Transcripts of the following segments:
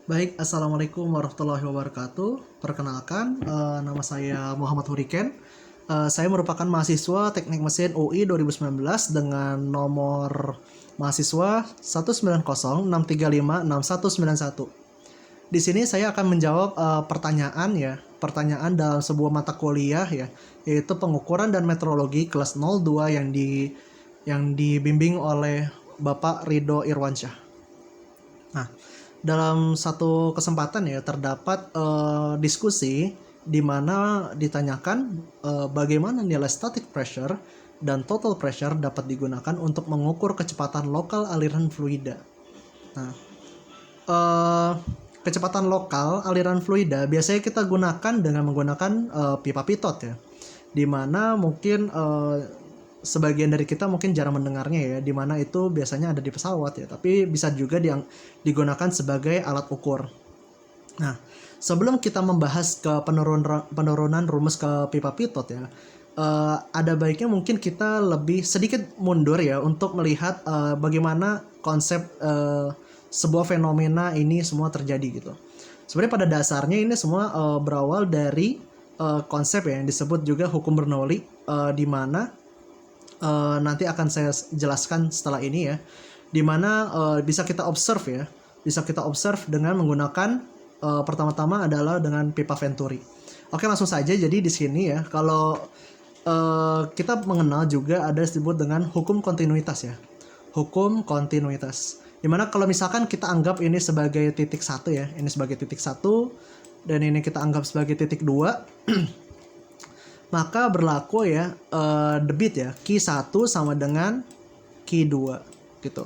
Baik, Assalamualaikum warahmatullahi wabarakatuh. Perkenalkan, nama saya Muhammad Huriken. Saya merupakan mahasiswa Teknik Mesin UI 2019 dengan nomor mahasiswa 19063561191. Di sini saya akan menjawab pertanyaan dalam sebuah mata kuliah ya, yaitu pengukuran dan metrologi kelas 02 yang dibimbing oleh Bapak Ridho Irwansyah. Nah, dalam satu kesempatan ya terdapat diskusi di mana ditanyakan bagaimana nilai static pressure dan total pressure dapat digunakan untuk mengukur kecepatan lokal aliran fluida. Nah, eh, kecepatan lokal aliran fluida biasanya kita gunakan dengan menggunakan pipa pitot ya, di mana mungkin sebagian dari kita mungkin jarang mendengarnya ya, di mana itu biasanya ada di pesawat ya, tapi bisa juga digunakan sebagai alat ukur. Nah, sebelum kita membahas ke penurunan rumus ke pipa pitot ya, ada baiknya mungkin kita lebih sedikit mundur ya untuk melihat bagaimana konsep sebuah fenomena ini semua terjadi gitu. Sebenarnya pada dasarnya ini semua berawal dari konsep ya, yang disebut juga hukum Bernoulli, di mana nanti akan saya jelaskan setelah ini ya, dimana bisa kita observe dengan menggunakan pertama-tama adalah dengan pipa Venturi. Oke, langsung saja. Jadi di sini ya, kalau kita mengenal juga ada disebut dengan hukum kontinuitas ya, hukum kontinuitas, dimana kalau misalkan kita anggap ini sebagai titik satu ya, ini sebagai titik satu dan ini kita anggap sebagai titik dua, maka berlaku ya debit ya, Q1 sama dengan Q2 gitu.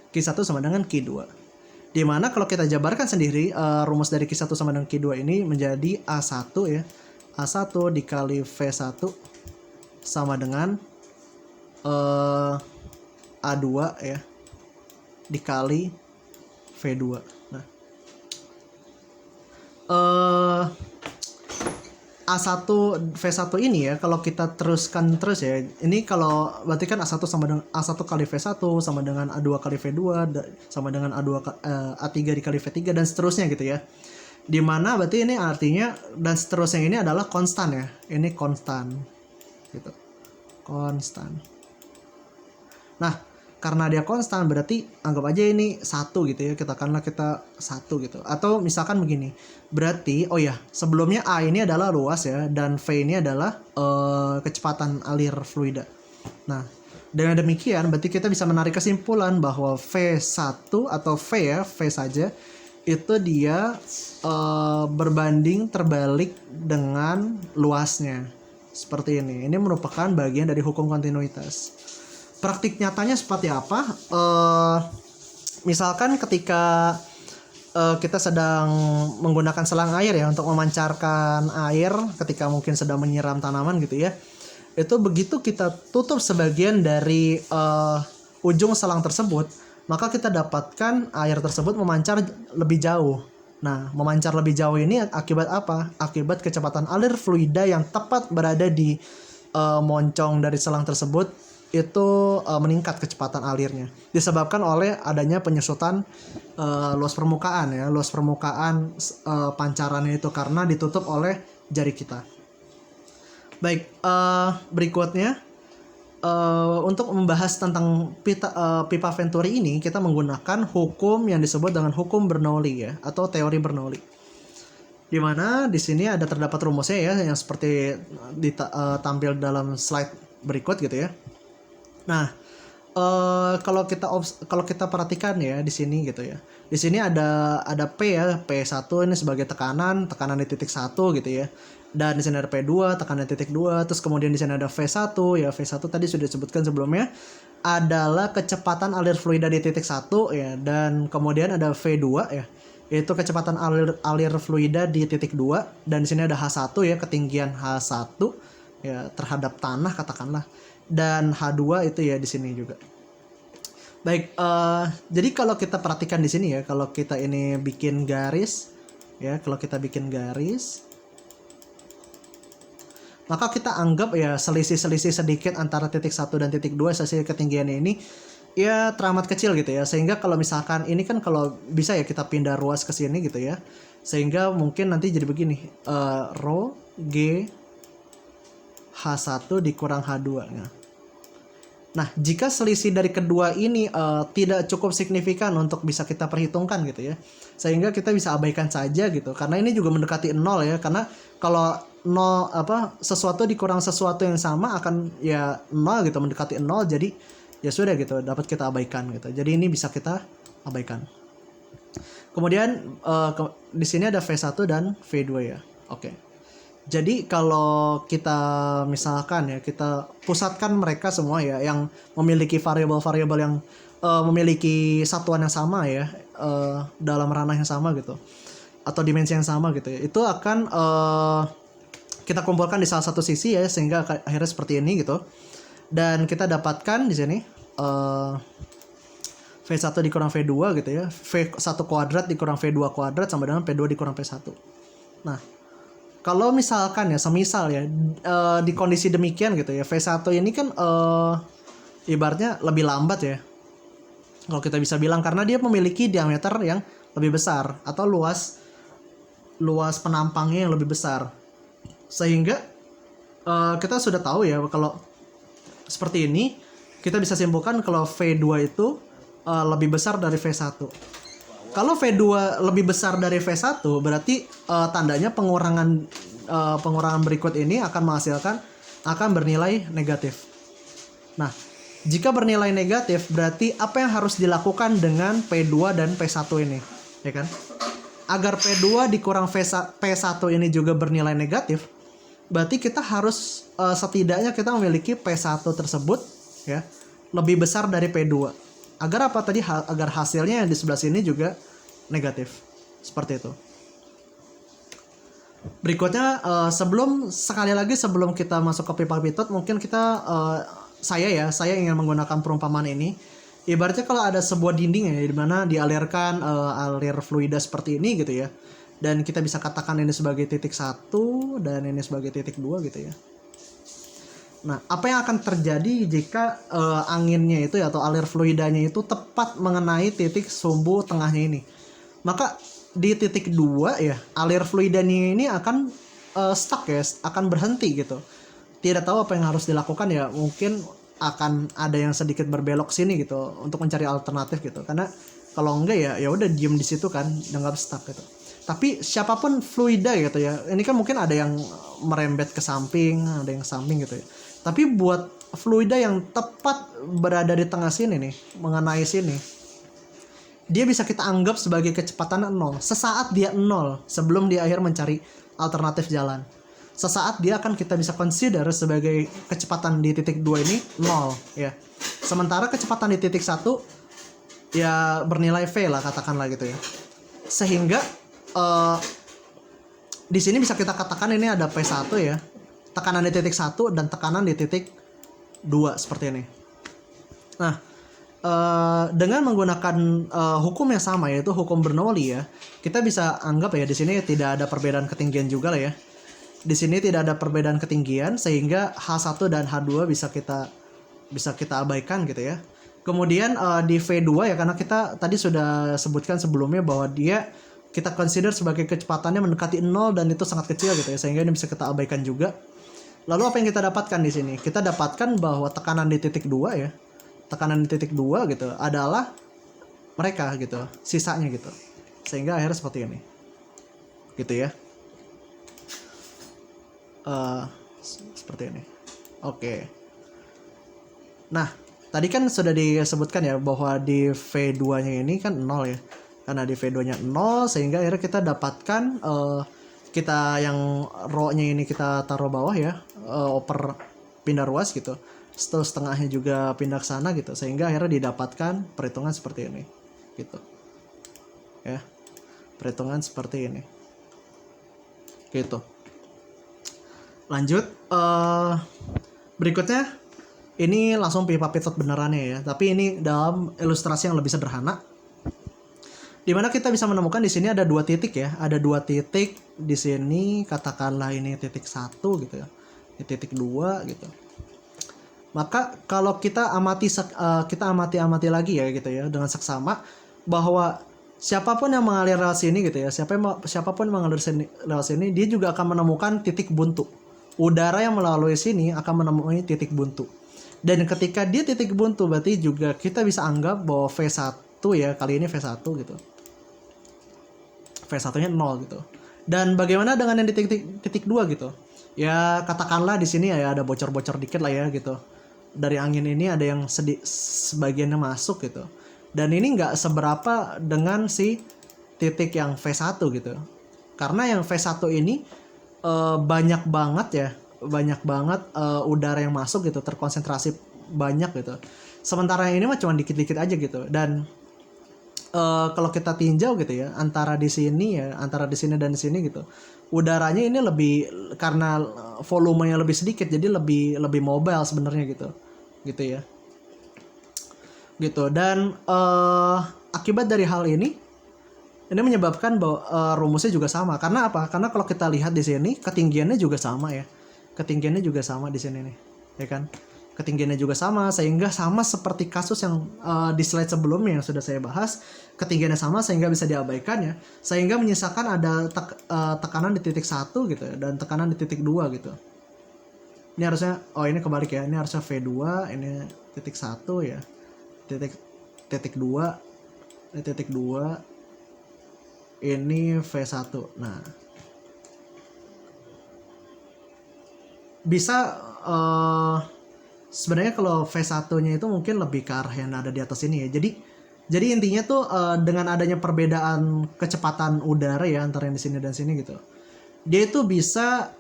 Q1 sama dengan Q2. Dimana kalau kita jabarkan sendiri rumus dari Q1 sama dengan Q2 ini menjadi A1 ya. A1 dikali V1 sama dengan A2 ya dikali V2. Nah, A1 V1 ini ya, kalau kita teruskan terus ya, ini kalau berarti kan A1 sama dengan A1 kali V1 sama dengan A2 kali V2 sama dengan A3 dikali V3 dan seterusnya gitu ya. Dimana berarti ini artinya dan seterusnya ini adalah konstan ya. Ini konstan gitu. Konstan. Nah, karena dia konstan berarti anggap aja ini satu gitu ya, kita satu gitu. Atau misalkan begini, berarti sebelumnya A ini adalah ruas ya, dan V ini adalah kecepatan alir fluida. Nah, dengan demikian berarti kita bisa menarik kesimpulan bahwa V1 atau V ya, V saja itu dia berbanding terbalik dengan luasnya seperti ini. Ini merupakan bagian dari hukum kontinuitas. Praktik nyatanya seperti apa? Misalkan ketika kita sedang menggunakan selang air ya untuk memancarkan air ketika mungkin sedang menyiram tanaman gitu ya. Itu begitu kita tutup sebagian dari ujung selang tersebut, maka kita dapatkan air tersebut memancar lebih jauh. Nah, memancar lebih jauh ini akibat apa? Akibat kecepatan alir fluida yang tepat berada di moncong dari selang tersebut itu meningkat kecepatan alirnya, disebabkan oleh adanya penyusutan luas permukaan ya, luas permukaan pancarannya itu karena ditutup oleh jari kita. Baik, berikutnya untuk membahas tentang pipa Venturi ini kita menggunakan hukum yang disebut dengan hukum Bernoulli ya, atau teori Bernoulli. Di mana di sini ada terdapat rumusnya ya, yang seperti tampil dalam slide berikut gitu ya. Nah, kalau kita perhatikan ya di sini gitu ya. Di sini ada P ya, P1 ini sebagai tekanan di titik 1 gitu ya. Dan di sini ada P2, tekanan di titik 2, terus kemudian di sini ada V1 ya. V1 tadi sudah disebutkan sebelumnya adalah kecepatan alir fluida di titik 1 ya, dan kemudian ada V2 ya, yaitu kecepatan alir fluida di titik 2, dan di sini ada H1 ya, ketinggian H1 ya terhadap tanah katakanlah, dan H2 itu ya di sini juga. Baik, jadi kalau kita perhatikan di sini ya, kalau kita ini bikin garis ya, maka kita anggap ya selisih sedikit antara titik 1 dan titik 2, selisih ketinggiannya ini ya teramat kecil gitu ya, sehingga kalau misalkan ini kan kalau bisa ya kita pindah ruas ke sini gitu ya, sehingga mungkin nanti jadi begini, rho G H1 dikurang H2. Nah, jika selisih dari kedua ini tidak cukup signifikan untuk bisa kita perhitungkan gitu ya, sehingga kita bisa abaikan saja gitu, karena ini juga mendekati 0 ya, karena kalau 0 sesuatu dikurang sesuatu yang sama akan ya 0 gitu, mendekati 0, jadi ya sudah gitu, dapat kita abaikan gitu. Jadi ini bisa kita abaikan. Kemudian di sini ada V1 dan V2 ya. Oke. Jadi kalau kita misalkan ya, kita pusatkan mereka semua ya yang memiliki variabel-variabel yang memiliki satuan yang sama ya, dalam ranah yang sama gitu, atau dimensi yang sama gitu ya, itu akan kita kumpulkan di salah satu sisi ya, sehingga akhirnya seperti ini gitu. Dan kita dapatkan di sini V1 dikurang V2 gitu ya, V1 kuadrat dikurang V2 kuadrat sama dengan P2 dikurang P1. Nah, kalau misalkan ya, semisal ya di kondisi demikian gitu ya, V1 ini kan ibaratnya lebih lambat ya, kalau kita bisa bilang, karena dia memiliki diameter yang lebih besar atau luas penampangnya yang lebih besar, sehingga kita sudah tahu ya kalau seperti ini, kita bisa simpulkan kalau V2 itu lebih besar dari V1. Kalau V2 lebih besar dari V1, berarti tandanya pengurangan berikut ini akan bernilai negatif. Nah, jika bernilai negatif, berarti apa yang harus dilakukan dengan P2 dan P1 ini, ya kan? Agar P2 dikurang P1 ini juga bernilai negatif, berarti kita harus setidaknya kita memiliki P1 tersebut ya lebih besar dari P2. Agar apa tadi? Agar hasilnya yang di sebelah sini juga negatif. Seperti itu. Berikutnya sebelum kita masuk ke pipa Pitot, mungkin saya ingin menggunakan perumpamaan ini. Ibaratnya kalau ada sebuah dinding ya, di mana dialirkan alir fluida seperti ini gitu ya. Dan kita bisa katakan ini sebagai titik 1 dan ini sebagai titik 2 gitu ya. Nah, apa yang akan terjadi jika anginnya itu ya, atau alir fluidanya itu tepat mengenai titik sumbu tengahnya ini? Maka di titik 2 ya, alir fluidanya ini akan stuck ya, akan berhenti gitu. Tidak tahu apa yang harus dilakukan ya, mungkin akan ada yang sedikit berbelok sini gitu untuk mencari alternatif gitu. Karena kalau enggak ya udah diem di situ kan, dianggap stuck gitu. Tapi siapapun fluida gitu ya, ini kan mungkin ada yang merembet ke samping, ada yang ke samping gitu ya. Tapi buat fluida yang tepat berada di tengah sini nih, mengenai sini, dia bisa kita anggap sebagai kecepatan 0. Sesaat dia 0 sebelum dia akhir mencari alternatif jalan. Sesaat dia akan kita bisa consider sebagai kecepatan di titik 2 ini 0 ya. Sementara kecepatan di titik 1 ya bernilai V lah, katakanlah gitu ya. Sehingga di sini bisa kita katakan ini ada P1 ya. Tekanan di titik 1 dan tekanan di titik 2 seperti ini. Nah, dengan menggunakan hukum yang sama, yaitu hukum Bernoulli ya, kita bisa anggap ya di sini tidak ada perbedaan ketinggian juga lah ya. Di sini tidak ada perbedaan ketinggian, sehingga H1 dan H2 bisa kita abaikan gitu ya. Kemudian di V2 ya, karena kita tadi sudah sebutkan sebelumnya bahwa kita consider sebagai kecepatannya mendekati 0 dan itu sangat kecil gitu ya, sehingga ini bisa kita abaikan juga. Lalu apa yang kita dapatkan di sini? Kita dapatkan bahwa tekanan di titik 2 ya. Tekanan di titik 2 gitu adalah mereka gitu, sisanya gitu. Sehingga akhirnya seperti ini. Gitu ya. Seperti ini. Oke. Nah, tadi kan sudah disebutkan ya bahwa di V2-nya ini kan 0 ya. Karena di V2-nya 0, sehingga akhirnya kita dapatkan kita yang rho-nya ini kita taruh bawah ya, oper pindah ruas gitu. Terus setengahnya juga pindah ke sana gitu, sehingga akhirnya didapatkan perhitungan seperti ini gitu. Ya. Perhitungan seperti ini. Gitu. Lanjut, berikutnya ini langsung pipa Pitot benerannya ya, tapi ini dalam ilustrasi yang lebih sederhana. Dimana kita bisa menemukan di sini ada 2 titik ya, ada 2 titik di sini, katakanlah ini titik 1 gitu ya, ini titik 2 gitu. Maka kalau kita amati lagi ya gitu ya dengan seksama bahwa siapapun yang mengalir lewat sini gitu ya, siapapun yang mengalir lewat sini, dia juga akan menemukan titik buntu. Udara yang melalui sini akan menemui titik buntu. Dan ketika dia titik buntu, berarti juga kita bisa anggap bahwa V1 ya, kali ini V1 gitu. V1-nya 0 gitu. Dan bagaimana dengan yang di titik 2 gitu? Ya katakanlah di sini ya ada bocor-bocor dikit lah ya gitu. Dari angin ini ada yang sebagiannya masuk gitu. Dan ini nggak seberapa dengan si titik yang V1 gitu. Karena yang V1 ini banyak banget udara yang masuk gitu, terkonsentrasi banyak gitu. Sementara yang ini mah cuma dikit-dikit aja gitu. Dan kalau kita tinjau gitu ya, antara di sini dan di sini gitu, udaranya ini lebih, karena volumenya lebih sedikit, jadi lebih mobile sebenarnya gitu ya gitu. Dan akibat dari hal ini menyebabkan bahwa rumusnya juga sama. Karena apa? Karena kalau kita lihat di sini ketinggiannya juga sama ya, ketinggiannya juga sama di sini nih ya kan, ketinggiannya juga sama, sehingga sama seperti kasus yang di slide sebelumnya yang sudah saya bahas, ketinggiannya sama sehingga bisa diabaikan ya, sehingga menyisakan ada tekanan di titik 1 gitu ya, dan tekanan di titik 2 gitu. Ini harusnya, ini kebalik ya, ini harusnya V2, ini titik 1 ya, titik 2, ini titik 2, ini V1. Nah, bisa sebenarnya kalau V1-nya itu mungkin lebih ke arah yang ada di atas ini ya. Jadi intinya tuh dengan adanya perbedaan kecepatan udara ya antara yang di sini dan sini gitu, dia itu bisa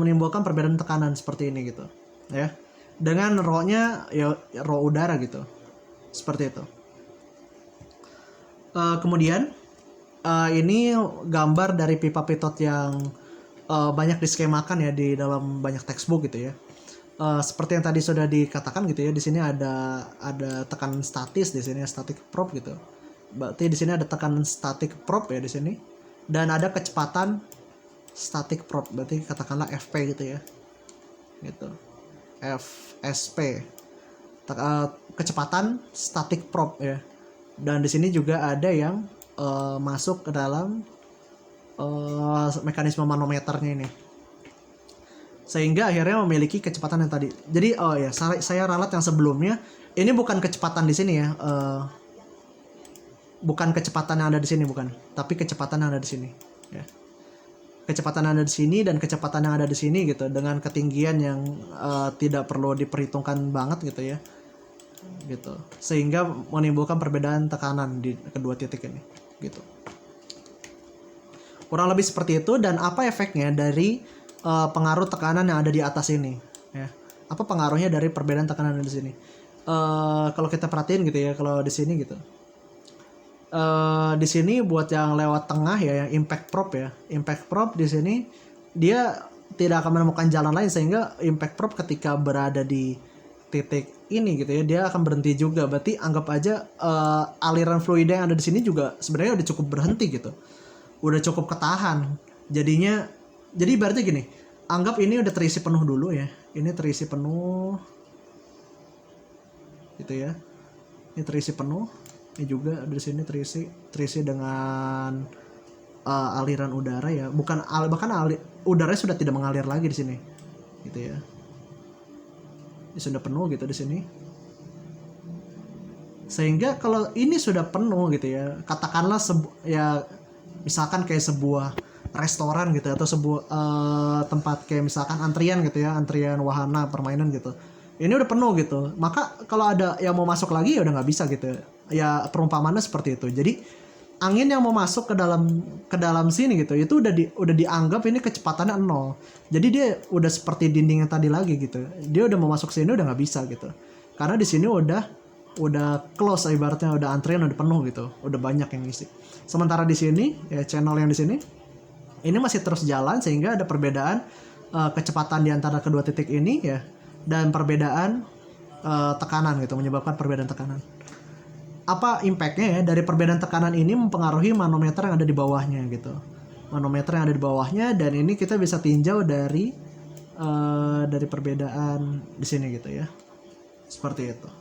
menimbulkan perbedaan tekanan seperti ini gitu ya, dengan rho-nya ya rho udara gitu, seperti itu. Kemudian ini gambar dari pipa pitot yang banyak diskemakan ya di dalam banyak textbook gitu ya. Seperti yang tadi sudah dikatakan gitu ya, di sini ada tekanan statis, di sini static prop gitu. Berarti di sini ada tekanan static prop ya di sini, dan ada kecepatan static prop, berarti katakanlah FP gitu ya. Gitu. FSP. Kecepatan static prop ya. Dan di sini juga ada yang masuk ke dalam mekanisme manometernya ini, sehingga akhirnya memiliki kecepatan yang tadi. Jadi saya ralat yang sebelumnya, ini bukan kecepatan di sini ya, bukan kecepatan yang ada di sini, bukan, tapi kecepatan yang ada di sini ya. Kecepatan yang ada di sini dan kecepatan yang ada di sini gitu, dengan ketinggian yang tidak perlu diperhitungkan banget gitu ya, gitu, sehingga menimbulkan perbedaan tekanan di kedua titik ini gitu. Kurang lebih seperti itu. Dan apa efeknya dari pengaruh tekanan yang ada di atas ini ya? Apa pengaruhnya dari perbedaan tekanan di sini? Kalau kita perhatiin gitu ya, kalau di sini gitu, di sini buat yang lewat tengah ya, yang impact probe di sini dia tidak akan menemukan jalan lain, sehingga impact probe ketika berada di titik ini gitu ya, dia akan berhenti juga. Berarti anggap aja aliran fluida yang ada di sini juga sebenarnya udah cukup berhenti gitu, udah cukup ketahan. Jadi berarti gini, anggap ini udah terisi penuh dulu ya, ini terisi penuh gitu ya, ini terisi penuh, ini juga di sini terisi dengan aliran udara ya, udaranya sudah tidak mengalir lagi di sini gitu ya, ini sudah penuh gitu di sini. Sehingga kalau ini sudah penuh gitu ya, katakanlah ya misalkan kayak sebuah restoran gitu, atau sebuah tempat kayak misalkan antrian gitu ya, antrian wahana permainan gitu, ini udah penuh gitu, maka kalau ada yang mau masuk lagi ya udah nggak bisa gitu ya, perumpamannya seperti itu. Jadi angin yang mau masuk ke dalam sini gitu, itu udah dianggap ini kecepatannya 0. Jadi dia udah seperti dinding yang tadi lagi gitu, dia udah mau masuk sini udah nggak bisa gitu, karena di sini udah close, ibaratnya udah antrian udah penuh gitu, udah banyak yang ngisi. Sementara di sini ya, channel yang di sini ini masih terus jalan, sehingga ada perbedaan kecepatan di antara kedua titik ini ya, dan perbedaan tekanan gitu, menyebabkan perbedaan tekanan. Apa impactnya ya dari perbedaan tekanan ini mempengaruhi manometer yang ada di bawahnya gitu, manometer yang ada di bawahnya. Dan ini kita bisa tinjau dari perbedaan di sini gitu ya. Seperti itu.